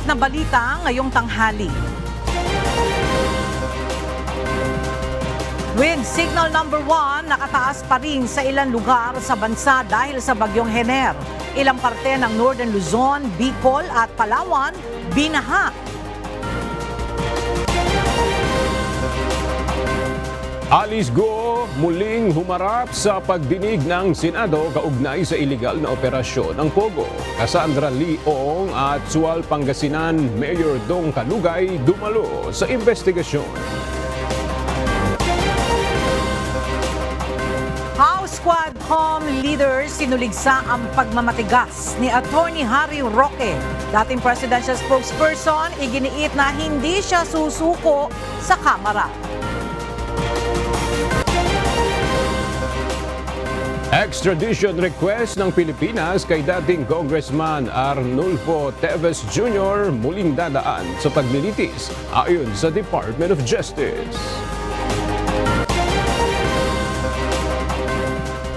na balita ngayong tanghali. Wind signal number 1 nakataas pa rin sa ilang lugar sa bansa dahil sa bagyong Hener. Ilang parte ng Northern Luzon, Bicol at Palawan binaha. Alice Go muling humarap sa pagdinig ng Senado kaugnay sa iligal na operasyon ng Pogo. Cassandra Leong at Sual Pangasinan Mayor Dong Kalugay dumalo sa investigasyon. House Quadcom leaders sinuligsa ang pagmamatigas ni Attorney Harry Roque. Dating presidential spokesperson, iginiit na hindi siya susuko sa Kamara. Extradition request ng Pilipinas kay dating Congressman Arnulfo Teves Jr. muling dadaan sa paglilitis ayon sa Department of Justice.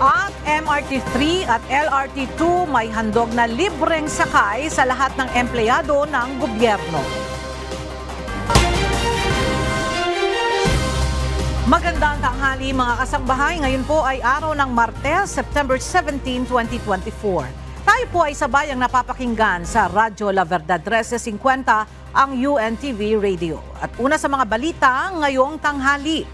At MRT-3 at LRT-2 may handog na libreng sakay sa lahat ng empleyado ng gobyerno. Magandang tanghali mga kasangbahay. Ngayon po ay araw ng Martes, September 17, 2024. Tayo po ay sabayang napapakinggan sa Radyo La Verdad 1350, ang UNTV Radio. At una sa mga balita ngayong tanghali.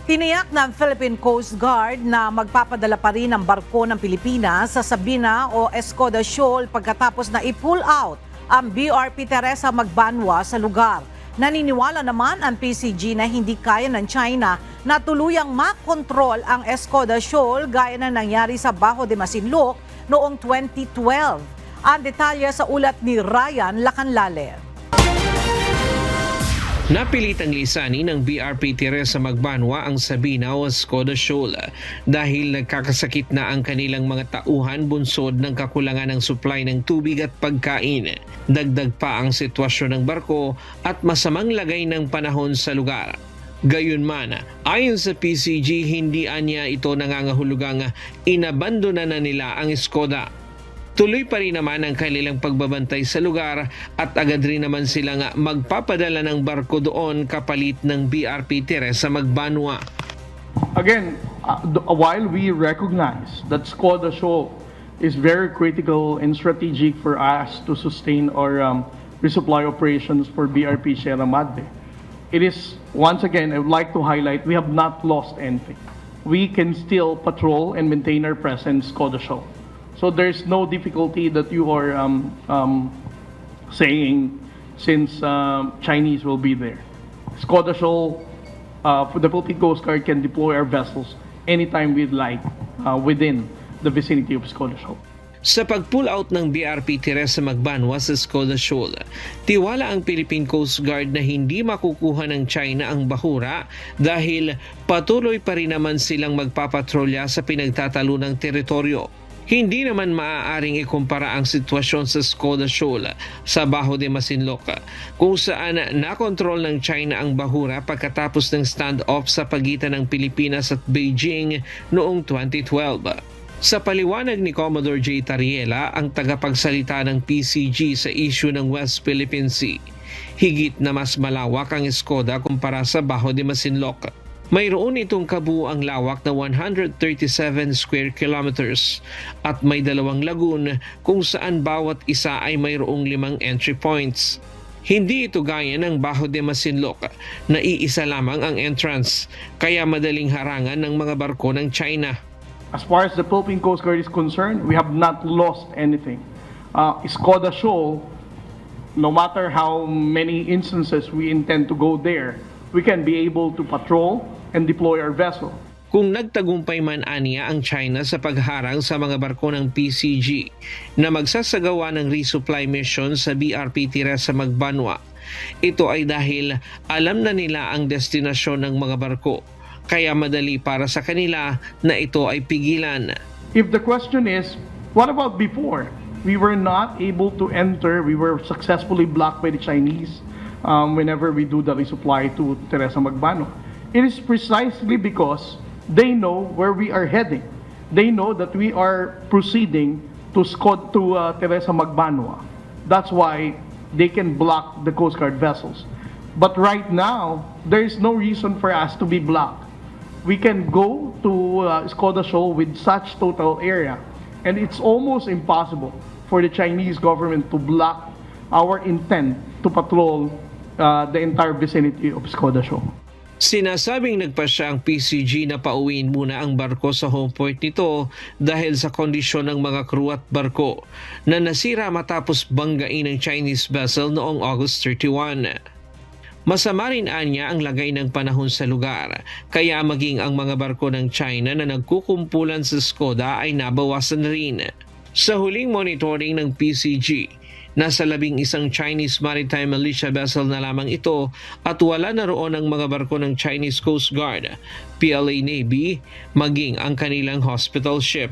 Tiniyak ng Philippine Coast Guard na magpapadala pa rin ang barko ng Pilipinas sa Sabina o Escoda Shoal pagkatapos na i-pull out ang BRP Teresa Magbanwa sa lugar. Naniniwala naman ang PCG na hindi kaya ng China na tuluyang makontrol ang Escoda Shoal gaya na nangyari sa Bajo de Masinloc noong 2012. Ang detalye sa ulat ni Ryan Lacanlale. Napilitang lisanin ng BRP Teresa Magbanwa ang Sabina o Escoda Shoal dahil nagkakasakit na ang kanilang mga tauhan bunsod ng kakulangan ng supply ng tubig at pagkain. Dagdag pa ang sitwasyon ng barko at masamang lagay ng panahon sa lugar. Gayunman, ayon sa PCG, hindi anya ito nangangahulugang inabandona na nila ang Escoda. Tuloy pa rin naman ang kanilang pagbabantay sa lugar at agad rin naman silang magpapadala ng barko doon kapalit ng BRP Teresa Magbanwa. Again, while we recognize that Escoda Shoal is very critical and strategic for us to sustain our resupply operations for BRP Sierra Madre, it is, once again, I would like to highlight, we have not lost anything. We can still patrol and maintain our presence in Escoda Shoal. So there's no difficulty that you are saying since Chinese will be there. Escoda Shoal, for the Philippine Coast Guard can deploy our vessels anytime we'd like within the vicinity of Escoda Shoal. Sa pag-pull out ng BRP Teresa Magbanwa sa Escoda Shoal, tiwala ang Philippine Coast Guard na hindi makukuha ng China ang bahura dahil patuloy pa rin naman silang magpapatrolya sa pinagtatalunang teritoryo. Hindi naman maaaring ikumpara ang sitwasyon sa Escoda Shoal sa Bajo de Masinloc, kung saan nakontrol ng China ang bahura pagkatapos ng standoff sa pagitan ng Pilipinas at Beijing noong 2012. Sa paliwanag ni Commodore J. Tariela, ang tagapagsalita ng PCG sa issue ng West Philippine Sea, higit na mas malawak ang Escoda kumpara sa Bajo de Masinloc. Mayroon itong kabuuang lawak na 137 square kilometers at may 2 lagoon kung saan bawat isa ay mayroong 5 entry points. Hindi ito gaya ng Bajo de Masinloc na iisa lamang ang entrance, kaya madaling harangan ng mga barko ng China. As far as the Philippine Coast Guard is concerned, we have not lost anything. Escoda Shoal, no matter how many instances we intend to go there, we can be able to patrol and deploy our vessel. Kung nagtagumpay man aniya ang China sa pagharang sa mga barko ng PCG na magsasagawa ng resupply mission sa BRP Teresa Magbanwa, ito ay dahil alam na nila ang destinasyon ng mga barko, kaya madali para sa kanila na ito ay pigilan. If the question is, what about before? We were not able to enter, we were successfully blocked by the Chinese whenever we do the resupply to Teresa Magbanwa. It is precisely because they know where we are heading. They know that we are proceeding to Teresa Magbanwa. That's why they can block the Coast Guard vessels. But right now, there is no reason for us to be blocked. We can go to Skoda Shoal with such total area, and it's almost impossible for the Chinese government to block our intent to patrol the entire vicinity of Skoda Shoal. Sinasabing nagpasya ang PCG na pauwiin muna ang barko sa home port nito dahil sa kondisyon ng mga crew at barko na nasira matapos banggain ng Chinese vessel noong August 31. Masama rin anya ang lagay ng panahon sa lugar, kaya maging ang mga barko ng China na nagkukumpulan sa Skoda ay nabawasan na rin. Sa huling monitoring ng PCG, nasa 11 Chinese Maritime Militia vessel na lamang ito at wala na roon ang mga barko ng Chinese Coast Guard, PLA Navy, maging ang kanilang hospital ship.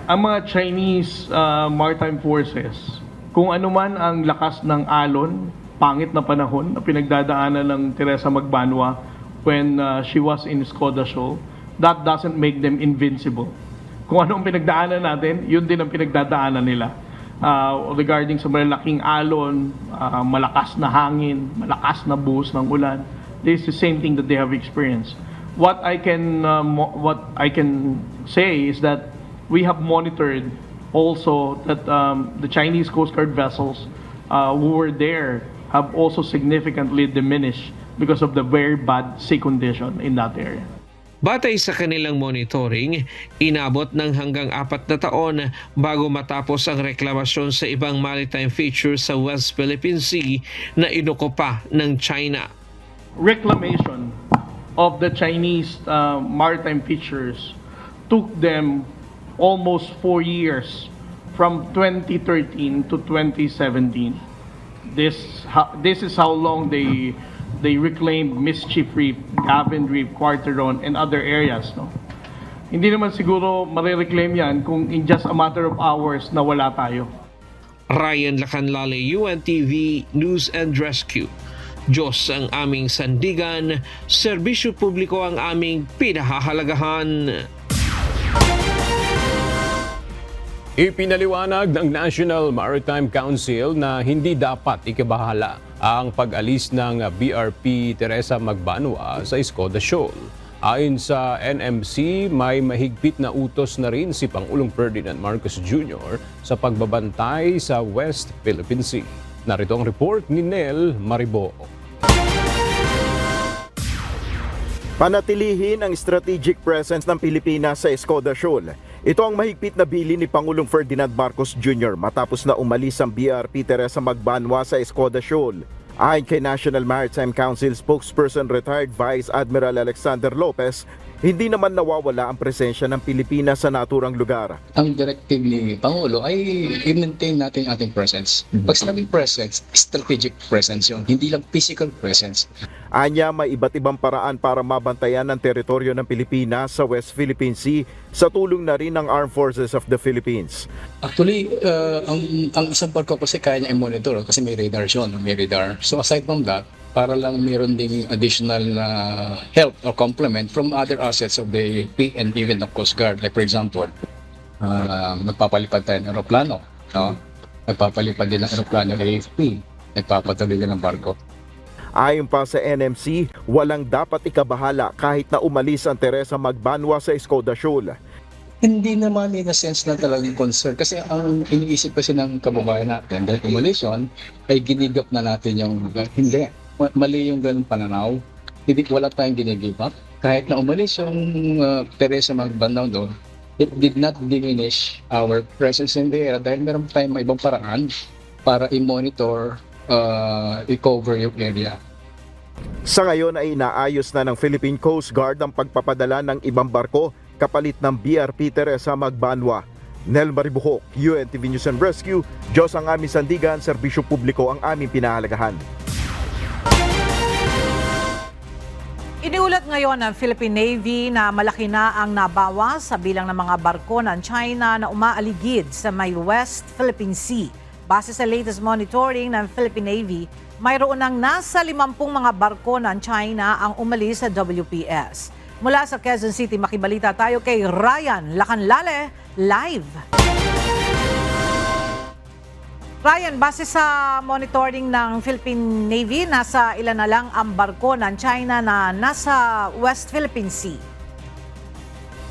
Ang mga Chinese Maritime Forces, kung ano man ang lakas ng alon, pangit na panahon na pinagdadaanan ng Teresa Magbanwa when she was in Skoda Shoal, that doesn't make them invincible. Kung ano ang pinagdaanan natin, yun din ang pinagdadaanan nila. Regarding sa malalaking alon, malakas na hangin, malakas na buhos ng ulan, this is the same thing that they have experienced. What I can say is that we have monitored also that the Chinese Coast Guard vessels who were there have also significantly diminished because of the very bad sea condition in that area. Batay sa kanilang monitoring, inabot ng hanggang 4 na taon bago matapos ang reklamasyon sa ibang maritime features sa West Philippine Sea na inuko pa ng China. Reclamation of the Chinese maritime features took them almost 4 years from 2013 to 2017. This is how long they reclaimed Mischief Reef, Gavin Reef, Quarteron, and other areas. No? Hindi naman siguro marireclaim yan kung in just a matter of hours na wala tayo. Ryan Lacanlale, UNTV News and Rescue. Diyos ang aming sandigan, serbisyo publiko ang aming pinahahalagahan. Ipinaliwanag ng National Maritime Council na hindi dapat ikabahala ang pag-alis ng BRP Teresa Magbanwa sa Skoda Shoal. Ayon sa NMC, may mahigpit na utos na rin si Pangulong Ferdinand Marcos Jr. sa pagbabantay sa West Philippine Sea. Narito ang report ni Nel Maribo. Panatilihin ang strategic presence ng Pilipinas sa Skoda Shoal. Ito ang mahigpit na bilin ni Pangulong Ferdinand Marcos Jr. matapos na umalis ang BRP Teresa Magbanwa sa Skoda Shoal. Ayon kay National Maritime Council spokesperson retired Vice Admiral Alexander Lopez, hindi naman nawawala ang presensya ng Pilipinas sa naturang lugar. Ang directive ni Pangulo ay i-maintain natin ating presence. Pag sinabing presence, strategic presence yun, hindi lang physical presence. Anya, may iba't ibang paraan para mabantayan ang teritoryo ng Pilipinas sa West Philippine Sea sa tulong na rin ng Armed Forces of the Philippines. Actually, ang isang barko kasi kaya niya i-monitor kasi may radar siya, may radar. So aside from that, para lang meron ding additional help or complement from other assets of the P and even the Coast Guard. Like for example, nagpapalipad tayo ng aeroplano, no? Nagpapalipad din ng aeroplano AFP, nagpapatuloy din ng barko. Ayon pa sa NMC, walang dapat ikabahala kahit na umalis ang Teresa Magbanwa sa Skoda Shoal. Hindi naman in a sense na talagang concern kasi ang iniisip kasi ng kababayan natin dahil umalis yun, ay ginigap na natin yung hindi. Mali yung ganung pananaw. Hindi, wala tayong ginigive up. Kahit na umalis yung Teresa Magbanwa doon, it did not diminish our presence in the area dahil meron tayong ibang paraan para i-monitor, i-cover yung area. Sa ngayon ay inaayos na ng Philippine Coast Guard ang pagpapadala ng ibang barko kapalit ng BRP Teresa Magbanwa. Nel Maribuhok, UNTV News and Rescue. Diyos ang aming sandigan, serbisyo publiko ang aming pinahalagahan. Iniulat ngayon ng Philippine Navy na malaki na ang nabawas sa bilang ng mga barko ng China na umaaligid sa may West Philippine Sea. Base sa latest monitoring ng Philippine Navy, mayroon ng nasa 50 mga barko ng China ang umalis sa WPS. Mula sa Quezon City, makibalita tayo kay Ryan Lacanlale, live. Ryan, base sa monitoring ng Philippine Navy, nasa ilan na lang ang barko ng China na nasa West Philippine Sea?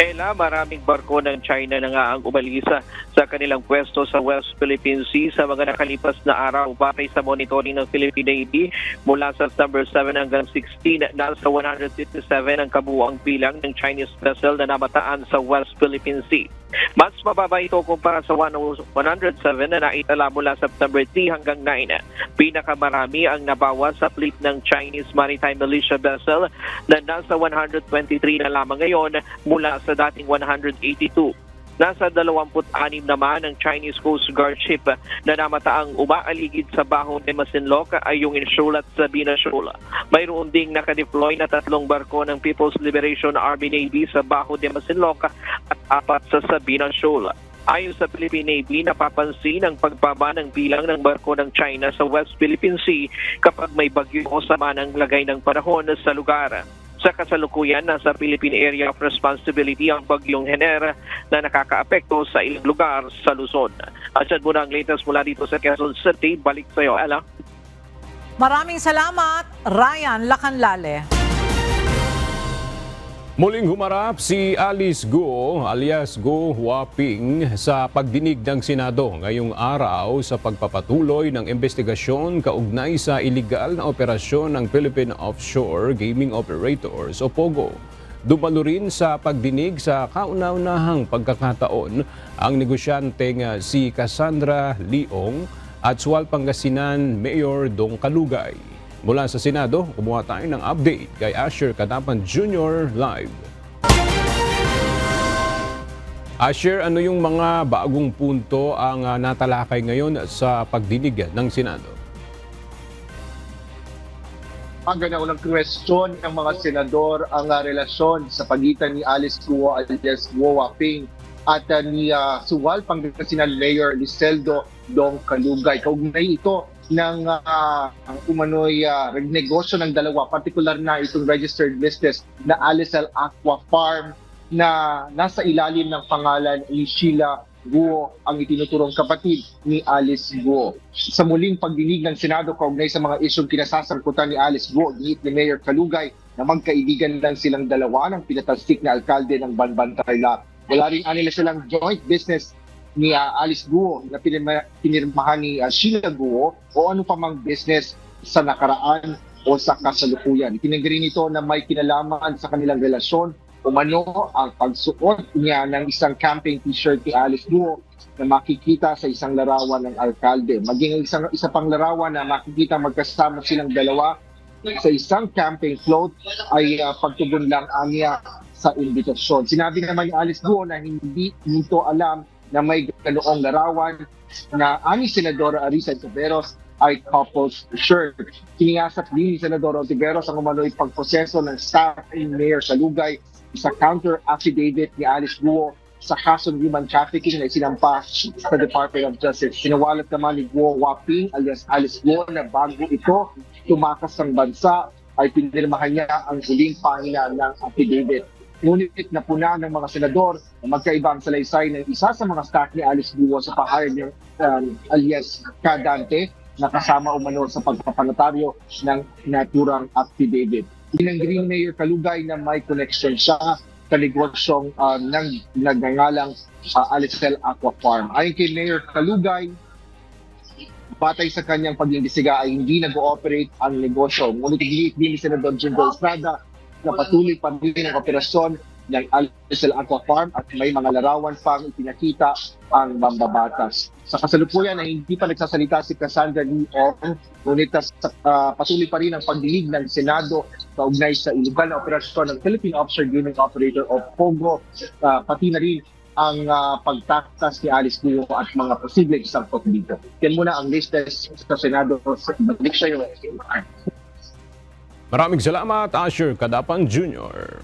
Ella, maraming barko ng China na nga ang umalis sa kanilang pwesto sa West Philippine Sea sa mga nakalipas na araw. Batay sa monitoring ng Philippine Navy, mula sa September 7 hanggang 16, nasa 157 ang kabuuang bilang ng Chinese vessel na namataan sa West Philippine Sea. Mas mababa ito kumpara sa 107 na naitala mula September 3 hanggang 9. Pinakamarami ang nabawas sa fleet ng Chinese Maritime Militia vessel na nasa 123 na lamang ngayon mula sa dating 182. Nasa 26 naman ang Chinese Coast Guard ship na namataang umaaligid sa Baho de Masinloc ay yung insulat sa Binashoal. Mayroon ding nakadeploy na 3 barko ng People's Liberation Army Navy sa Baho de Masinloc at 4 sa Binashoal. Ayon sa Philippine Navy, napapansin ang pagbaba ng bilang ng barko ng China sa West Philippine Sea kapag may bagyo o sama ng lagay ng panahon sa lugar. Sa kasalukuyan, nasa Philippine Area of Responsibility ang bagyong Hener na nakakaapekto sa ilang lugar sa Luzon. At yan muna ang latest mula dito sa Quezon City. Balik sa iyo, Ella. Maraming salamat, Ryan Lacanlale. Muling humarap si Alice Guo alias Guo Huaping sa pagdinig ng Senado ngayong araw sa pagpapatuloy ng investigasyon kaugnay sa iligal na operasyon ng Philippine Offshore Gaming Operators o POGO. Dumalo rin sa pagdinig sa kauna-unahang pagkakataon ang negosyanteng si Cassandra Leong at Sual Pangasinan Mayor Dong Kalugay. Mula sa Senado, kumuha tayo ng update kay Asher Kadapan Jr. live. Asher, ano yung mga bagong punto ang natalakay ngayon sa pagdinig ng Senado? Ang unang question ng mga senador ang relasyon sa pagitan ni Alice Guo alias Guo Huaping at ni Sual Pangasinan Mayor Liseldo Dong Kalugay. Kaugnay ito ng umano'y negosyo ng dalawa, particular na itong registered business na Alisal Aqua Farm na nasa ilalim ng pangalan ni Sheila Guo, ang itinuturong kapatid ni Alice Guo. Sa muling pagdinig ng Senado kaugnay sa mga isyong kinasasangkutan ni Alice Guo, giit ni Mayor Kalugay na magkaibigan lang silang dalawa ng pinatastik na alkalde ng Banban Tarlac. Wala rin anila silang joint business ni Alice Guo na pinirmahan ni Sheila Guo o ano pa mang business sa nakaraan o sa kasalukuyan. Itinanggi rin ito na may kinalaman sa kanilang relasyon umano ang pagsuot niya ng isang camping t-shirt ni Alice Guo na makikita sa isang larawan ng alkalde. Maging isa pang larawan na makikita magkasama silang dalawa sa isang camping float ay pagtugon lang niya sa imbitasyon. Sinabi naman ni Alice Guo na hindi nito alam na may ganoong larawan na ani Senadora Arisa Tiveros ay couples shirt. Kiniyasat din ni Senadora Tiveros ang umano'y pagproseso ng staff ni Mayor Kalugay sa counter affidavit ni Alice Guo sa kasong human trafficking na isinampa sa Department of Justice. Sinawalat naman ni Guo Huaping alias Alice Guo na bago ito tumakas ng bansa ay pinirmahan niya ang huling pahina ng affidavit. Ngunit napuna ng mga senador na magkaiba ang salaysay ng isa sa mga staff ni Alice Guo sa pahayag ni alias Cadante na kasama umano sa pagpapanotaryo ng naturang affidavit. Tinanggi ni Mayor Kalugay na may connection siya sa negosyong ng nagngangalang Alisal Aqua Farm. Ayon kay Mayor Kalugay, batay sa kanyang pag-iimbestiga ay hindi nag-ooperate ang negosyo. Ngunit giit din ni Senador Jingo Estrada na patuloy pa rin ang operasyon ng Alisal Aqua Farm at may mga larawan pang ipinakita ang mambabatas. Sa kasalukuyan ay hindi pa nagsasalita si Cassandra Leong, ngunit patuloy pa rin ang pagdinig ng Senado kaugnay sa iligal na operasyon ng Philippine Offshore Gaming Operator o POGO, pati na rin ang pagtaktas ni Alice Guo at mga posibleng sangkot dito. Yan muna ang latest sa Senado. Balik sa iyo. Maraming salamat, Asher Kadapan Jr.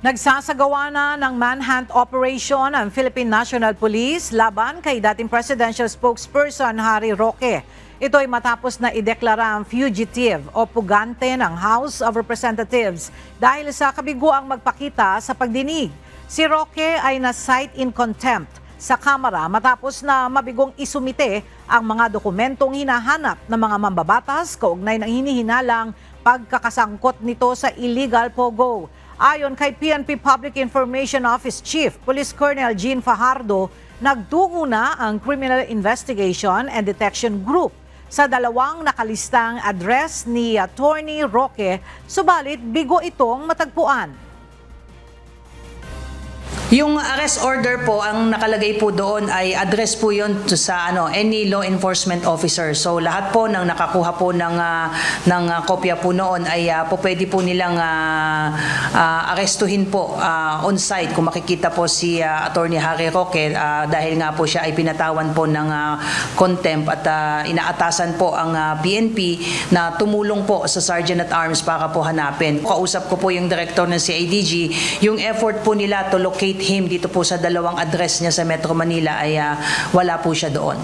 Nagsasagawa na ng manhunt operation ang Philippine National Police laban kay dating presidential spokesperson Harry Roque. Ito ay matapos na ideklara ang fugitive o pugante ng House of Representatives dahil sa kabiguang magpakita sa pagdinig. Si Roque ay na-cite in contempt sa Kamara matapos na mabigong isumite ang mga dokumentong hinahanap ng mga mambabatas kaugnay ng hinihinalang pagkakasangkot nito sa illegal pogo. Ayon kay PNP Public Information Office Chief Police Colonel Jean Fajardo, nagtungo na ang Criminal Investigation and Detection Group sa dalawang nakalistang address ni Attorney Roque, subalit bigo itong matagpuan. Yung arrest order po, ang nakalagay po doon ay address po yun to sa any law enforcement officer. So lahat po ng nakakuha po ng kopya po noon ay po pwede po nilang arestuhin po on site kung makikita po si Attorney Harry Roque dahil nga po siya ay pinatawan po ng contempt at inaatasan po ang PNP na tumulong po sa Sergeant at Arms para po hanapin. Kausap ko po yung director ng CIDG, yung effort po nila to locate him dito po sa dalawang address niya sa Metro Manila ay wala po siya doon.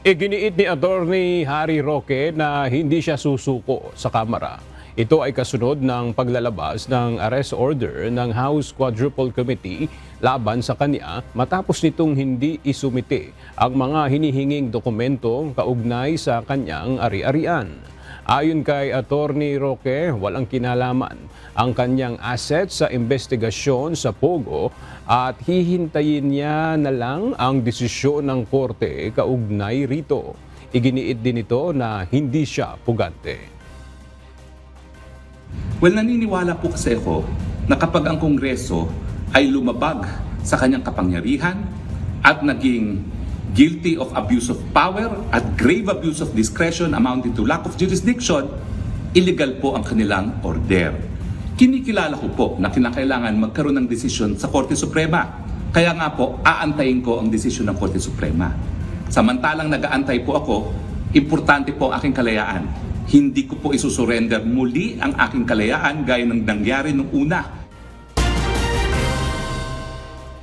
Iginiit ni Attorney Harry Roque na hindi siya susuko sa Kamara. Ito ay kasunod ng paglalabas ng arrest order ng House Quadruple Committee laban sa kanya matapos nitong hindi isumite ang mga hinihinging dokumento kaugnay sa kanyang ari-arian. Ayon kay Attorney Roque, walang kinalaman ang kanyang asset sa investigasyon sa Pogo at hihintayin niya na lang ang desisyon ng korte kaugnay rito. Iginiit din ito na hindi siya pugante. Well, naniniwala po kasi ako na kapag ang Kongreso ay lumabag sa kanyang kapangyarihan at naging guilty of abuse of power at grave abuse of discretion amounting to lack of jurisdiction, illegal po ang kanilang order. Kinikilala ko po na kinakailangan magkaroon ng desisyon sa Korte Suprema. Kaya nga po, aantayin ko ang desisyon ng Korte Suprema. Samantalang nag-aantay po ako, importante po ang aking kalayaan. Hindi ko po isusurrender muli ang aking kalayaan gaya ng nangyari nung una.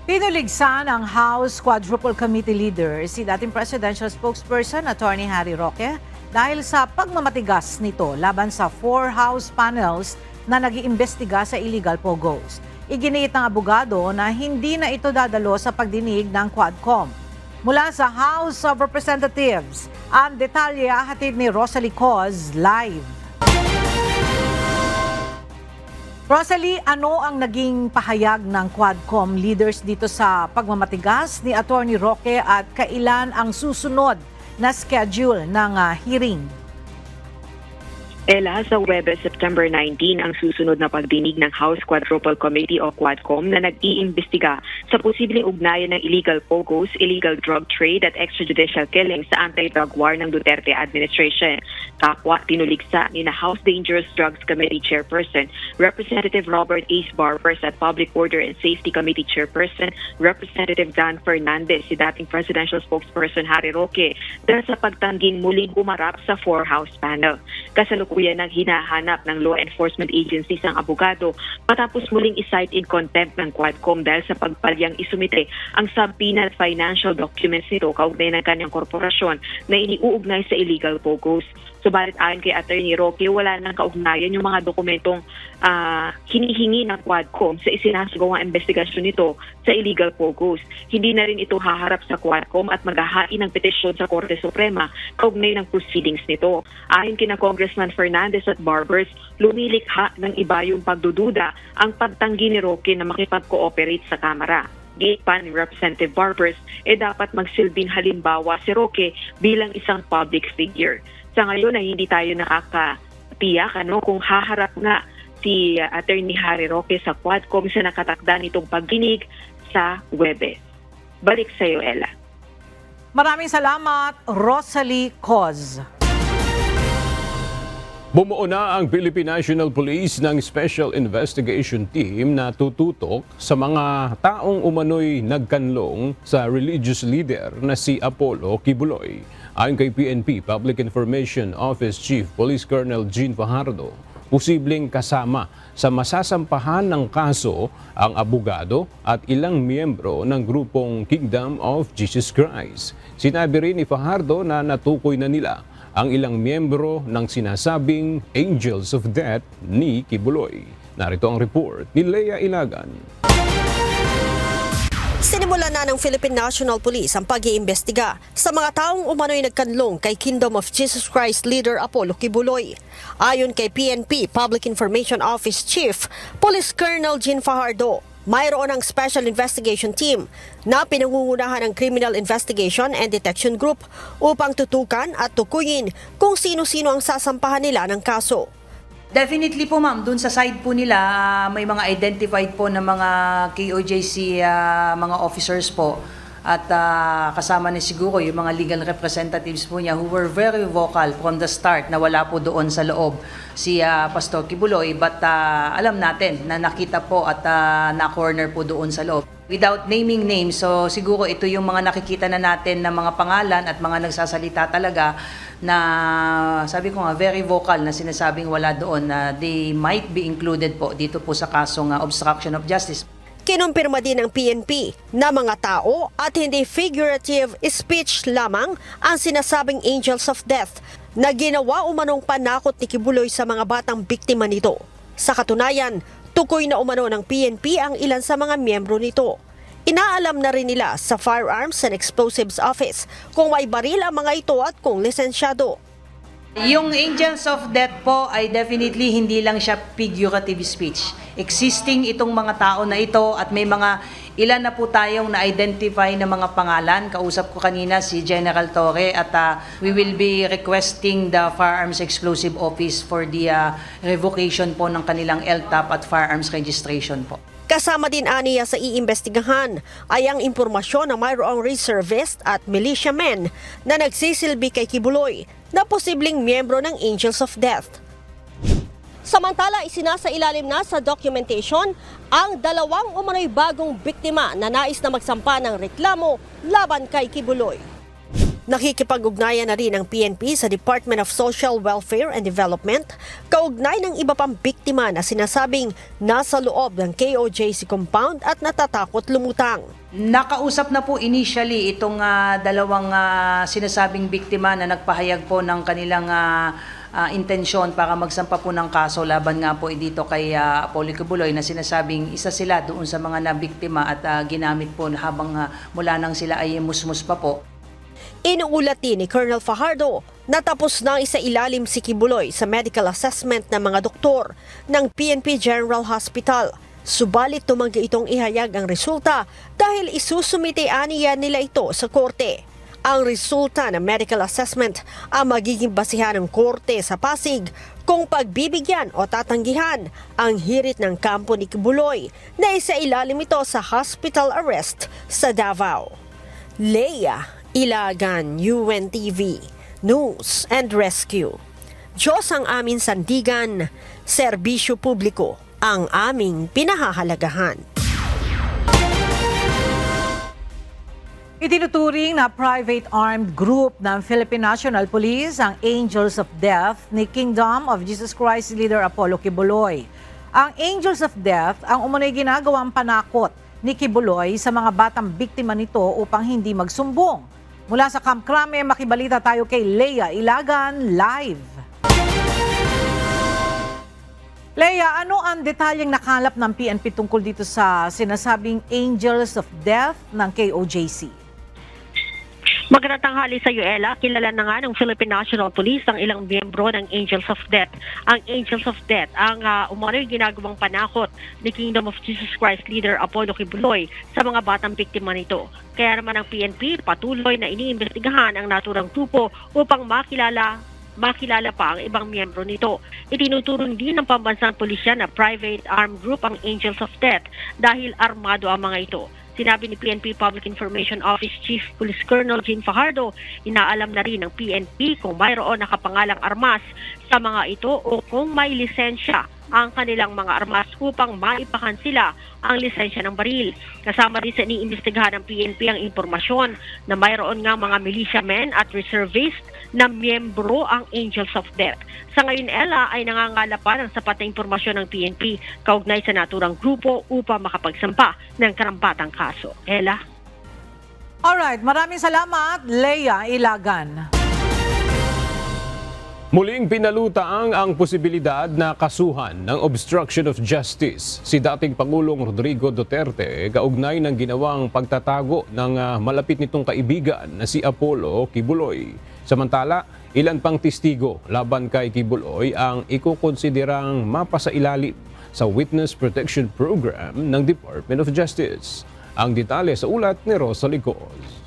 Pinuligsa ng House Quadruple Committee leader si dating presidential spokesperson Attorney Harry Roque dahil sa pagmamatigas nito laban sa 4 House panels na nag-iimbestiga sa illegal pogos. Iginiit ng abogado na hindi na ito dadalo sa pagdinig ng Quadcom. Mula sa House of Representatives, ang detalye hatid ni Rosalie Coz live. Rosalie, ano ang naging pahayag ng Quadcom leaders dito sa pagmamatigas ni Attorney Roque at kailan ang susunod na schedule ng hearing? Ella, sa Webes, September 19, ang susunod na pagdinig ng House Quadruple Committee o Quadcom na nag-iimbestiga sa posibleng ugnayan ng illegal pogos, illegal drug trade at extrajudicial killings sa anti-drug war ng Duterte administration. Kapwa tinuligsa ni na House Dangerous Drugs Committee Chairperson, Representative Robert Ace Barbers at Public Order and Safety Committee Chairperson, Representative Dan Fernandez, si dating presidential spokesperson Harry Roque, dahil sa pagtangging muling umarap sa 4 House panel. Kasalukuyan ng hinahanap ng law enforcement agencies ang abogado matapos muling isight in contempt ng Quadcom dahil sa pagpalyang isumite ang subpoena at financial documents nito kaugnay ng kanyang korporasyon na iniuugnay sa illegal pogos. Subalit ayon kay Attorney Roque, wala nang kaugnayan yung mga dokumentong hinihingi ng Quadcom sa isinasagawang investigasyon nito sa illegal pogos. Hindi na rin ito haharap sa Quadcom at maghahain ng petisyon sa Korte Suprema kaugnay ng proceedings nito. Ayon kina Congressman Fernandez at Barbers, lumilikha ng iba yung pagdududa ang pagtanggi ni Roque na makipag-cooperate sa Kamara. Gate pa ni Representative Barbers, dapat magsilbing halimbawa si Roque bilang isang public figure. Sa ngayon ay hindi tayo nakakatiyak kung haharap nga si Attorney Harry Roque sa Quadcom sa nakatakda nitong pagdinig sa Webes. Balik sa iyo, Ella. Maraming salamat, Rosalie Coz. Bumuo na ang Philippine National Police ng Special Investigation Team na tututok sa mga taong umano'y nagkanlong sa religious leader na si Apollo Kibuloy. Ayon kay PNP Public Information Office Chief Police Colonel Jean Fajardo, posibleng kasama sa masasampahan ng kaso ang abogado at ilang miyembro ng grupong Kingdom of Jesus Christ. Sinabi rin ni Fajardo na natukoy na nila ang ilang miyembro ng sinasabing Angels of Death ni Kibuloy. Narito ang report ni Lea Ilagan. Sinimulan na ng Philippine National Police ang pag-iimbestiga sa mga taong umano'y nagkanlong kay Kingdom of Jesus Christ leader Apollo Kibuloy. Ayon kay PNP Public Information Office Chief Police Colonel Jean Fajardo, mayroon ang Special Investigation Team na pinangungunahan ng Criminal Investigation and Detection Group upang tutukan at tukuyin kung sino-sino ang sasampahan nila ng kaso. Definitely po ma'am, dun sa side po nila may mga identified po na mga KOJC mga officers po at kasama ni siguro yung mga legal representatives po niya who were very vocal from the start na wala po doon sa loob si Pastor Kibuloy, but alam natin na nakita po at na-corner po doon sa loob. Without naming names, so siguro ito yung mga nakikita na natin na mga pangalan at mga nagsasalita talaga na sabi ko nga very vocal na sinasabing wala doon na they might be included po dito po sa kasong obstruction of justice. Kinumpirma din ng PNP na mga tao at hindi figurative speech lamang ang sinasabing Angels of Death na ginawa umanong panakot ni Kibuloy sa mga batang biktima nito. Sa katunayan, tukoy na umano ng PNP ang ilan sa mga miyembro nito. Inaalam na rin nila sa Firearms and Explosives Office kung may baril ang mga ito at kung lisensyado. Yung Angels of Death po ay definitely hindi lang siya figurative speech. Existing itong mga tao na ito at may mga ilan na po tayong na-identify na mga pangalan. Kausap ko kanina si General Torre at we will be requesting the Firearms Explosive Office for the revocation po ng kanilang LTAP at firearms registration po. Kasama din aniya sa iimbestigahan ay ang impormasyon na mayroong reservist at militiamen na nagsisilbi kay Kibuloy na posibleng miyembro ng Angels of Death. Samantala, isinasailalim na sa documentation ang dalawang umano'y bagong biktima na nais na magsampa ng reklamo laban kay Kibuloy. Nakikipag-ugnayan na rin ang PNP sa Department of Social Welfare and Development kaugnay ng iba pang biktima na sinasabing nasa loob ng KOJC compound at natatakot lumutang. Nakausap na po initially itong dalawang sinasabing biktima na nagpahayag po ng kanilang intensyon para magsampa po ng kaso laban nga po dito kay Apollo Kibuloy na sinasabing isa sila doon sa mga nabiktima at ginamit po habang mula nang sila ay musmus pa po. Inuulat din ni Colonel Fajardo na tapos nang isailalim si Kibuloy sa medical assessment ng mga doktor ng PNP General Hospital. Subalit tumanggi itong ihayag ang resulta dahil isusumite aniya nila ito sa korte. Ang resulta ng medical assessment ang magiging basihan ng korte sa Pasig kung pagbibigyan o tatanggihan ang hirit ng kampo ni Kibuloy na isailalim ito sa hospital arrest sa Davao. Leia Ilagan, UNTV, News and Rescue. Diyos ang aming sandigan, serbisyo publiko ang aming pinahahalagahan. Itinuturing na private armed group ng Philippine National Police ang Angels of Death ni Kingdom of Jesus Christ leader Apollo Kibuloy. Ang Angels of Death ang umano'y ginagawang panakot ni Kibuloy sa mga batang biktima nito upang hindi magsumbong. Mula sa Camp Crame, makibalita tayo kay Leia Ilagan live. Leia, ano ang detalyeng nakalap ng PNP tungkol dito sa sinasabing Angels of Death ng KOJC? Magandang tanghali sa iyo, Ella. Kilala na nga ng Philippine National Police ang ilang miyembro ng Angels of Death. Ang Angels of Death ang umano'y ginagawang panakot ni Kingdom of Jesus Christ leader Apollo Kibuloy sa mga batang biktima nito. Kaya naman ang PNP patuloy na iniimbestigahan ang naturang grupo upang makilala pa ang ibang miyembro nito. Itinuturing din ng pambansang pulisya na private armed group ang Angels of Death dahil armado ang mga ito. Sinabi ni PNP Public Information Office Chief Police Colonel Jean Fajardo, inaalam na rin ng PNP kung mayroon nakapangalang armas sa mga ito o kung may lisensya ang kanilang mga armas upang maipakan sila ang lisensya ng baril. Kasama rin sa iniimbestigahan ng PNP ang impormasyon na mayroon nga mga militiamen at reservist na miyembro ang Angels of Death. Sa ngayon, Ella, ay nangangala pa ng sapat na impormasyon ng PNP kaugnay sa naturang grupo upang makapagsampa ng karampatang kaso. Ella? Alright, maraming salamat, Leia Ilagan. Muling pinalutaang ang posibilidad na kasuhan ng obstruction of justice si dating Pangulong Rodrigo Duterte kaugnay ng ginawang pagtatago ng malapit nitong kaibigan na si Apollo Kibuloy. Samantala, ilan pang testigo laban kay Kibuloy ang ikukonsiderang mapasailalim sa Witness Protection Program ng Department of Justice. Ang detalye sa ulat ni Rosa Licos.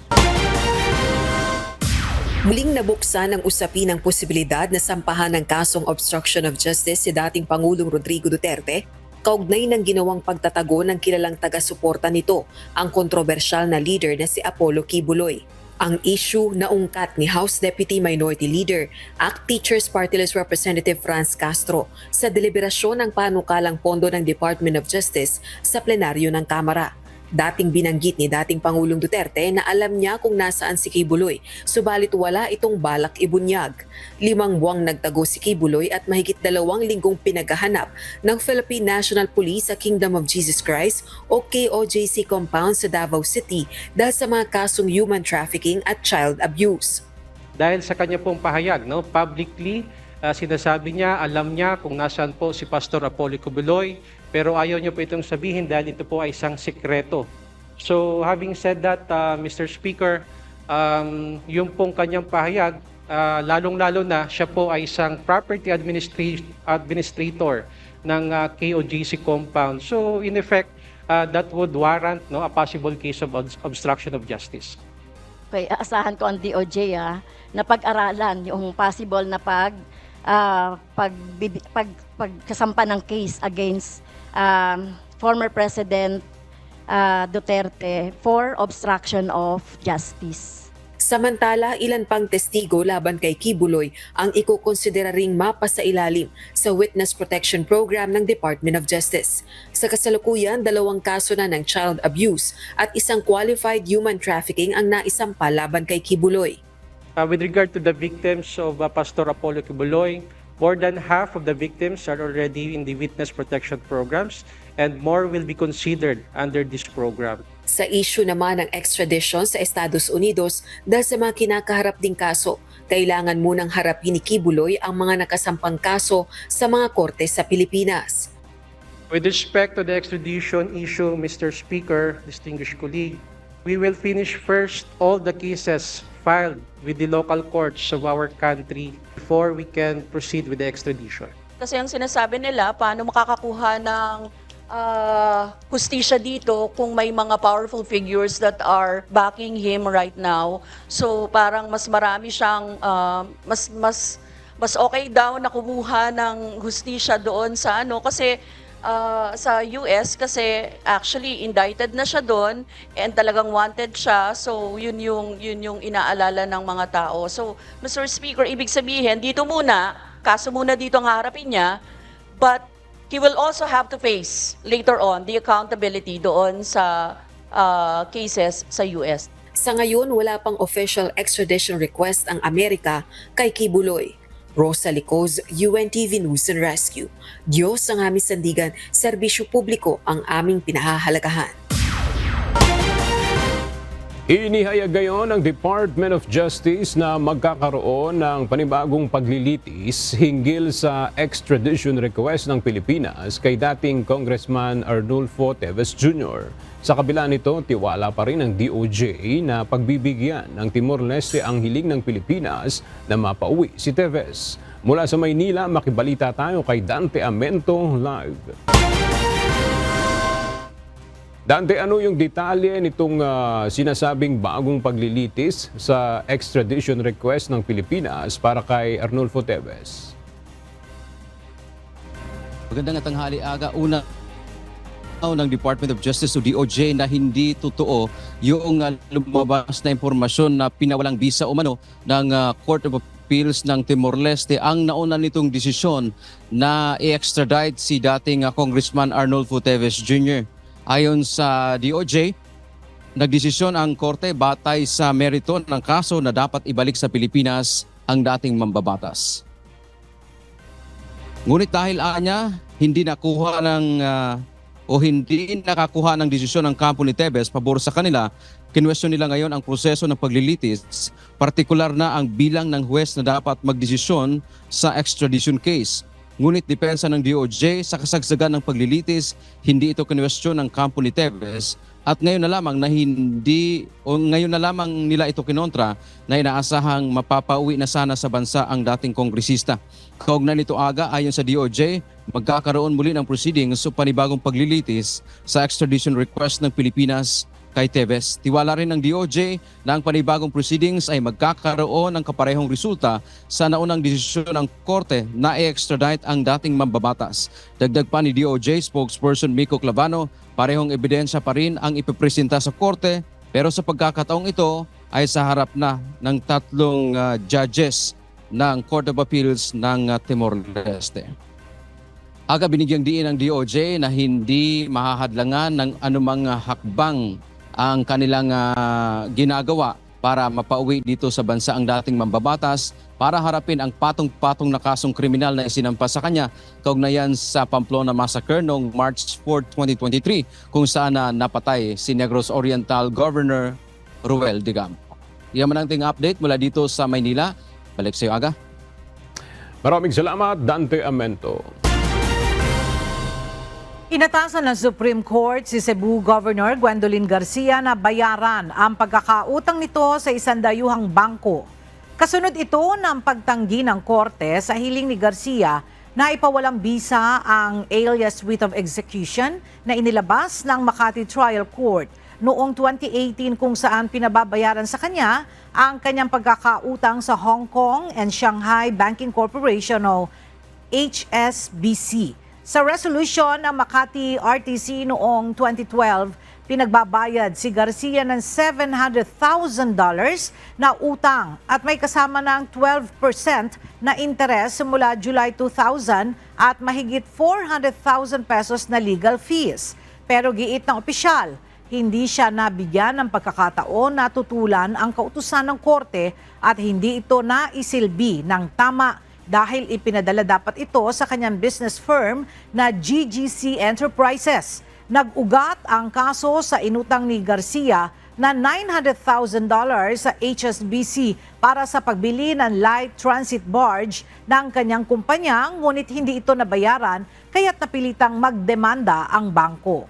Muling nabuksan ang usapin ng posibilidad na sampahan ng kasong obstruction of justice si dating Pangulong Rodrigo Duterte kaugnay ng ginawang pagtatago ng kilalang taga-suporta nito, ang kontrobersyal na leader na si Apollo Kibuloy. Ang issue na ungkat ni House Deputy Minority Leader, ACT Teachers Party List Representative Franz Castro sa deliberasyon ng panukalang pondo ng Department of Justice sa plenaryo ng Kamara. Dating binanggit ni dating Pangulong Duterte na alam niya kung nasaan si Kibuloy, subalit wala itong balak ibunyag. 5 buwang nagtago si Kibuloy at mahigit 2 linggong pinaghahanap ng Philippine National Police sa Kingdom of Jesus Christ o KOJC compound sa Davao City dahil sa mga kasong human trafficking at child abuse. Dahil sa kanya pong pahayag, publicly, sinasabi niya, alam niya kung nasaan po si Pastor Apollo Kibuloy, pero ayaw niyo po itong sabihin dahil ito po ay isang sekreto. So having said that, Mr. Speaker, yung pong kanyang pahayag, lalong-lalo na siya po ay isang property administrator ng KOJC compound. So in effect, that would warrant a possible case of obstruction of justice. Okay, aasahan ko ang DOJ na pag-aralan yung possible na pagkasampa ng case against former President Duterte for obstruction of justice. Samantala, ilan pang testigo laban kay Kibuloy ang ikukonsideraring mapasailalim sa Witness Protection Program ng Department of Justice. Sa kasalukuyan, 2 kaso na ng child abuse at isang qualified human trafficking ang naisampa laban kay Kibuloy. With regard to the victims of Pastor Apollo Kibuloy, more than half of the victims are already in the witness protection programs and more will be considered under this program. Sa issue naman ng extradition sa Estados Unidos dahil sa mga kinakaharap ding kaso, kailangan munang harapin ni Kibuloy ang mga nakasampang kaso sa mga korte sa Pilipinas. With respect to the extradition issue, Mr. Speaker, distinguished colleague, we will finish first all the cases filed with the local courts of our country before we can proceed with the extradition. Kasi ang sinasabi nila, paano makakakuha ng hustisya dito kung may mga powerful figures that are backing him right now. So parang mas marami siyang, mas okay daw na kumuha ng hustisya doon sa kasi sa US kasi actually indicted na siya doon and talagang wanted siya. So yun yung inaalala ng mga tao. So Mr. Speaker, ibig sabihin dito muna, kaso muna dito ang harapin niya, but he will also have to face later on the accountability doon sa cases sa US. Sa ngayon, wala pang official extradition request ang Amerika kay Kibuloy. Rosa Licos, UNTV News and Rescue. Diyos ang aming sandigan, serbisyo publiko ang aming pinahahalagahan. Inihayag ngayon ng Department of Justice na magkakaroon ng panibagong paglilitis hinggil sa extradition request ng Pilipinas kay dating Congressman Arnulfo Teves Jr. Sa kabila nito, tiwala pa rin ng DOJ na pagbibigyan ng Timor-Leste ang hiling ng Pilipinas na mapauwi si Teves. Mula sa Maynila, makibalita tayo kay Dante Amento live. Dante, ano yung detalye nitong sinasabing bagong paglilitis sa extradition request ng Pilipinas para kay Arnulfo Teves? Magandang tanghali, Aga. Una ng Department of Justice o DOJ na hindi totoo yung lumabas na impormasyon na pinawalang bisa umano ng Court of Appeals ng Timor-Leste ang nauna nitong desisyon na i-extradite si dating Congressman Arnulfo Teves Jr. Ayon sa DOJ, nagdesisyon ang korte batay sa merito ng kaso na dapat ibalik sa Pilipinas ang dating mambabatas. Ngunit dahil anya, hindi nakuha ng o hindi nakakuha ng desisyon ng kampo ni Tevez pabor sa kanila, kinwestiyon nila ngayon ang proseso ng paglilitis, partikular na ang bilang ng huwes na dapat magdesisyon sa extradition case. Ngunit depensa ng DOJ sa kasagsagan ng paglilitis, hindi ito kinwestiyon ng kampo ni Tevez at ngayon na lamang nila ito kinontra na inaasahang mapapauwi na sana sa bansa ang dating kongresista. Kaugnay nito aga, ayon sa DOJ, magkakaroon muli ng proceedings sa panibagong paglilitis sa extradition request ng Pilipinas kay Tevez. Tiwala rin ng DOJ na ang panibagong proceedings ay magkakaroon ng kaparehong resulta sa naunang desisyon ng korte na i-extradite ang dating mambabatas. Dagdag pa ni DOJ spokesperson Miko Clavano, parehong ebidensya pa rin ang ipipresenta sa korte, pero sa pagkakataong ito ay sa harap na ng tatlong judges ng Court of Appeals ng Timor-Leste. Aga binigyang diin ng DOJ na hindi mahahadlangan ng anumang hakbang ang kanilang ginagawa para mapauwi dito sa bansa ang dating mambabatas para harapin ang patong-patong na kasong kriminal na isinampa sa kanya kaugnayan sa Pamplona Massacre noong March 4, 2023 kung saan napatay si Negros Oriental Governor Ruel Digam. Yan man ang ating update mula dito sa Maynila. Balik sa iyo, Aga. Maraming salamat, Dante Amento. Inatasan ng Supreme Court si Cebu Governor Gwendolyn Garcia na bayaran ang pagkakautang nito sa isang dayuhang bangko. Kasunod ito ng pagtanggi ng korte sa hiling ni Garcia na ipawalang bisa ang alias writ of execution na inilabas ng Makati Trial Court noong 2018 kung saan pinababayaran sa kanya ang kanyang pagkakautang sa Hong Kong and Shanghai Banking Corporation o HSBC. Sa resolution ng Makati RTC noong 2012, pinagbabayad si Garcia ng $700,000 na utang at may kasama ng 12% na interes mula July 2000 at mahigit 400,000 pesos na legal fees. Pero giit ng opisyal, hindi siya nabigyan ng pagkakataon na tutulan ang kautusan ng korte at hindi ito naisilbi ng tama dahil ipinadala dapat ito sa kanyang business firm na GGC Enterprises. Nag-ugat ang kaso sa inutang ni Garcia na $900,000 sa HSBC para sa pagbili ng light transit barge ng kanyang kumpanya, ngunit hindi ito nabayaran kaya't napilitang magdemanda ang bangko.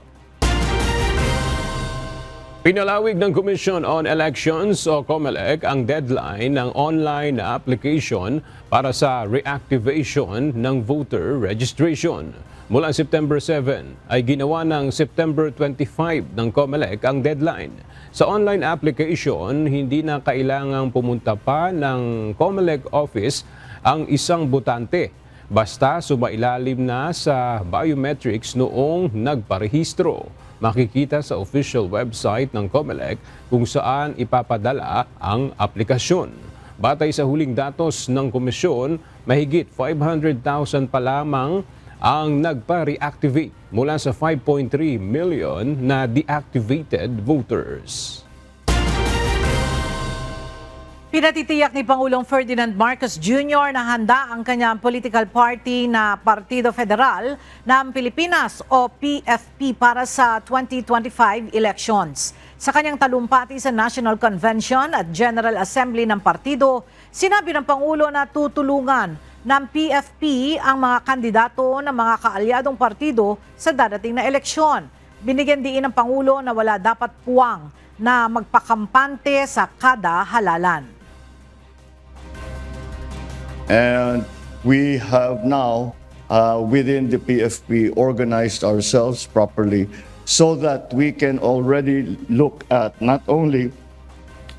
Pinalawig ng Commission on Elections o COMELEC ang deadline ng online na application para sa reactivation ng voter registration. Mula September 7 ay ginawa ng September 25 ng COMELEC ang deadline. Sa online application, hindi na kailangang pumunta pa ng COMELEC office ang isang botante. Basta sumailalim na sa biometrics noong nagparehistro. Makikita sa official website ng COMELEC kung saan ipapadala ang aplikasyon. Batay sa huling datos ng komisyon, mahigit 500,000 pa lamang ang nagpa-reactivate mula sa 5.3 million na deactivated voters. Pinatitiyak ni Pangulong Ferdinand Marcos Jr. na handa ang kanyang political party na Partido Federal ng Pilipinas o PFP para sa 2025 elections. Sa kanyang talumpati sa National Convention at General Assembly ng partido, sinabi ng Pangulo na tutulungan ng PFP ang mga kandidato ng mga kaalyadong partido sa darating na eleksyon. Binigyan diin ng Pangulo na wala dapat puwang na magpakampante sa kada halalan. And we have now, within the PFP, organized ourselves properly so that we can already look at not only